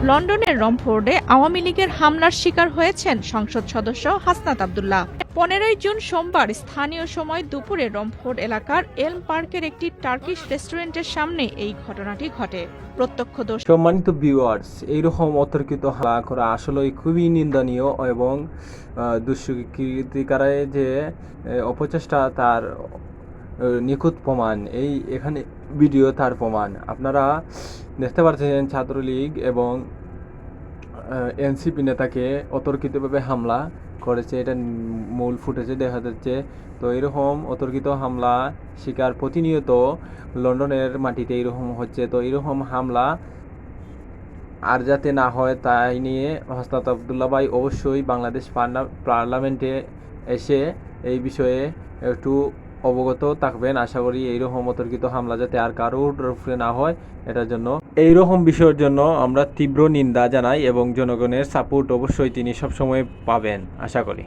লন্ডনের রমফোর্ডে আওয়ামী লীগের হামলার শিকার হয়েছেন সংসদ সদস্য হাসনাত আব্দুল্লাহ। 15 জুন সোমবার স্থানীয় সময় দুপুরে রমফোর্ড এলাকার এলম পার্কের একটি টার্কিশ রেস্টুরেন্টের সামনে এই ঘটনাটি ঘটে। প্রত্যক্ষদর্শী। সম্মানিত ভিউয়ার্স, এইরকম অতর্কিত হামলা করা আসলেই খুবই নিন্দনীয় এবং দুষ্কৃতিকারের যে অপচেষ্টা তার নিখুঁত প্রমাণ। এখানে ভিডিও তার প্রমাণ। আপনারা দেখতে পাচ্ছেন ছাত্রলীগ এবং এনসিপি নেতাকে অতর্কিতভাবে হামলা করেছে, এটা মূল ফুটেজে দেখা যাচ্ছে। তো এরকম অতর্কিত হামলা শিকার প্রতিনিয়ত লন্ডনের মাটিতে এরকম হচ্ছে। তো এরকম হামলা আর যাতে না হয় তাই নিয়ে হাসনাত আব্দুল্লাহ ভাই অবশ্যই বাংলাদেশ পার্লামেন্টে এসে এই বিষয়ে একটু অবগত থাকবেন। আশা করি এইরকম অতর্কিত হামলা যাতে আর কারোর উপরে না হয়, এটার জন্য এইরকম বিষয়ের জন্য আমরা তীব্র নিন্দা জানাই এবং জনগণের সাপোর্ট অবশ্যই তিনি সবসময় পাবেন আশা করি।